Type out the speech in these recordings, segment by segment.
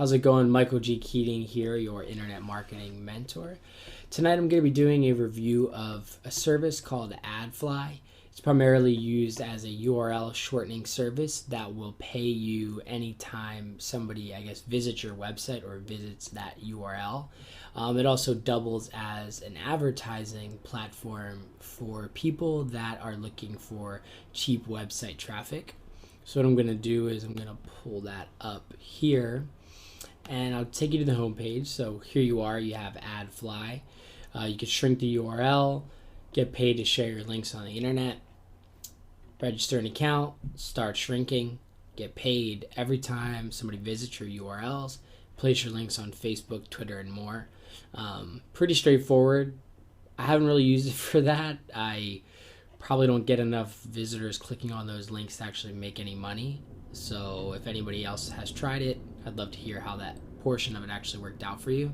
How's it going? Michael G. Keating here, your internet marketing mentor. Tonight I'm going to be doing a review of a service called AdFly. It's primarily used as a URL shortening service that will pay you anytime somebody, visits your website or visits that URL. It also doubles as an advertising platform for people that are looking for cheap website traffic. So what I'm going to do is I'm going to pull that up here and I'll take you to the home page. So here you are, you have AdFly. You can shrink the URL, get paid to share your links on the internet, register an account, start shrinking, get paid every time somebody visits your URLs, place your links on Facebook, Twitter, and more. Pretty straightforward. I haven't really used it for that. I probably don't get enough visitors clicking on those links to actually make any money. So if anybody else has tried it, I'd love to hear how that portion of it actually worked out for you.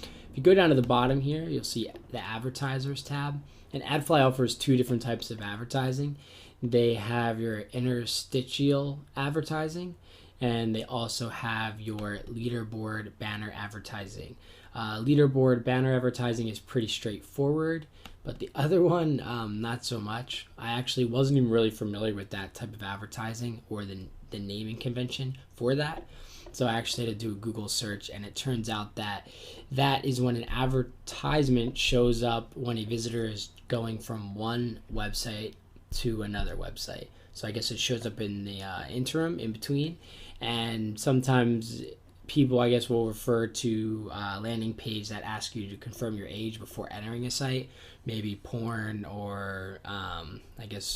If you go down to the bottom here, you'll see the advertisers tab. And AdFly offers two different types of advertising. They have your interstitial advertising, and they also have your leaderboard banner advertising. Leaderboard banner advertising is pretty straightforward, but the other one, not so much. I actually wasn't even really familiar with that type of advertising or the naming convention for that. So I actually had to do a Google search, and it turns out that that is when an advertisement shows up when a visitor is going from one website to another website. So I guess it shows up in the interim in between, and sometimes people will refer to a landing page that asks you to confirm your age before entering a site, maybe porn or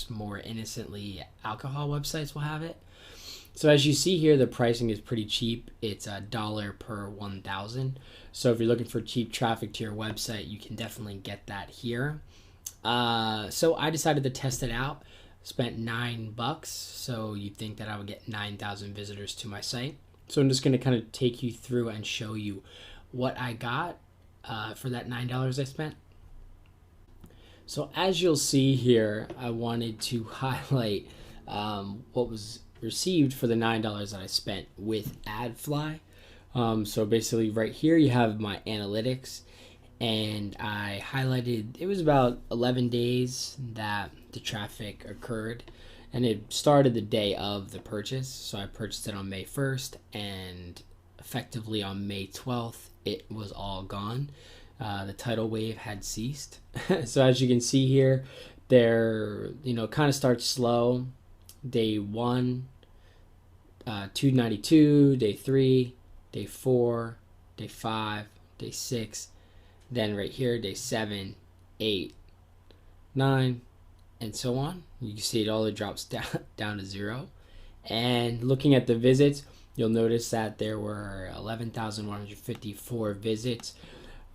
more innocently alcohol websites will have it. So as you see here, the pricing is pretty cheap. It's $1 per 1,000. So if you're looking for cheap traffic to your website, you can definitely get that here. So I decided to test it out. Spent $9. So you'd think that I would get 9,000 visitors to my site. So I'm just going to kind of take you through and show you what I got for that $9 I spent. So as you'll see here, I wanted to highlight what was received for the $9 that I spent with AdFly. So basically right here you have my analytics, and I highlighted it was about 11 days that the traffic occurred, and it started the day of the purchase. So I purchased it on May 1st, and effectively on May 12th it was all gone. The tidal wave had ceased. So as you can see here, there kind of starts slow. Day 1, 292, day 3, day 4, day 5, day 6, then right here day 7, 8, 9, and so on. You can see it all drops down to 0. And looking at the visits, you'll notice that there were 11,154 visits.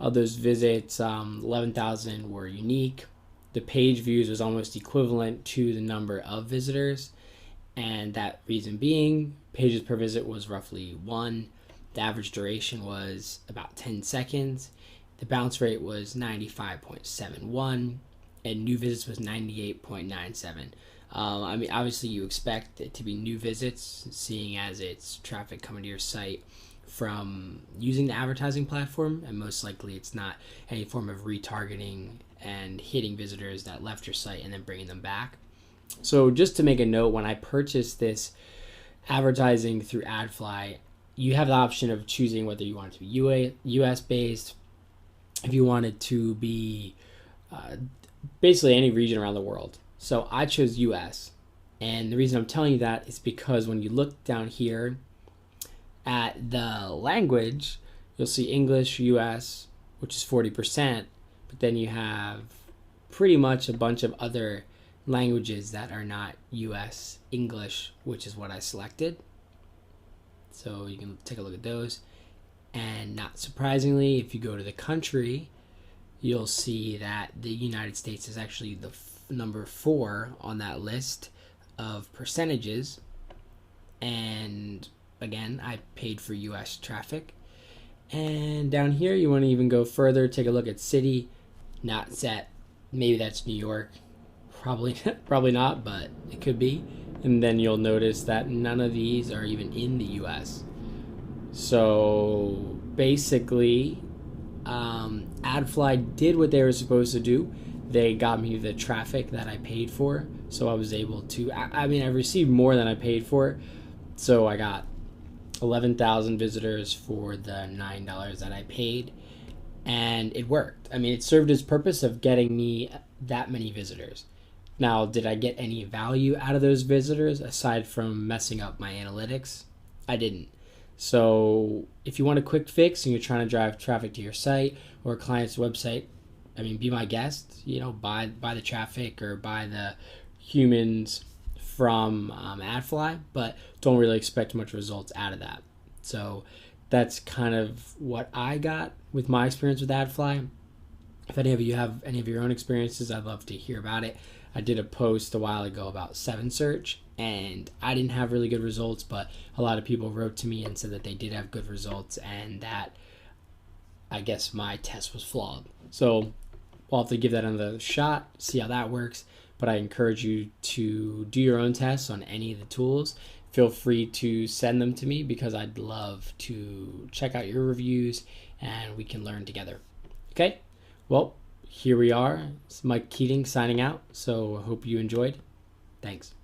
Of those visits, 11,000 were unique. The page views was almost equivalent to the number of visitors, and that reason being, pages per visit was roughly 1. The average duration was about 10 seconds. The bounce rate was 95.71, and new visits was 98.97. Obviously you expect it to be new visits, seeing as it's traffic coming to your site from using the advertising platform, and most likely it's not any form of retargeting and hitting visitors that left your site and then bringing them back. So just to make a note, when I purchased this advertising through AdFly, you have the option of choosing whether you want it to be US based, if you want it to be basically any region around the world. So I chose US, and the reason I'm telling you that is because when you look down here at the language, you'll see English US, which is 40%, but then you have pretty much a bunch of other languages that are not US English, which is what I selected. So you can take a look at those. And not surprisingly, if you go to the country, you'll see that the United States is actually the number 4 on that list of percentages. And again, I paid for US traffic. And down here, you want to even go further, take a look at city, not set. Maybe that's New York. Probably not, but it could be. And then you'll notice that none of these are even in the US. So basically, AdFly did what they were supposed to do. They got me the traffic that I paid for, so I was able to. I mean, I received more than I paid for, so I got 11,000 visitors for the $9 that I paid, and it worked. I mean, it served its purpose of getting me that many visitors. Now, did I get any value out of those visitors aside from messing up my analytics? I didn't. So if you want a quick fix and you're trying to drive traffic to your site or a client's website, I mean, be my guest, buy the traffic or buy the humans from AdFly, but don't really expect much results out of that. So that's kind of what I got with my experience with AdFly. If any of you have any of your own experiences, I'd love to hear about it. I did a post a while ago about 7Search, and I didn't have really good results, but a lot of people wrote to me and said that they did have good results and that I guess my test was flawed. So I'll have to give that another shot, see how that works. But I encourage you to do your own tests on any of the tools. Feel free to send them to me because I'd love to check out your reviews and we can learn together. Okay? Well, here we are. It's Mike Keating signing out. So I hope you enjoyed. Thanks.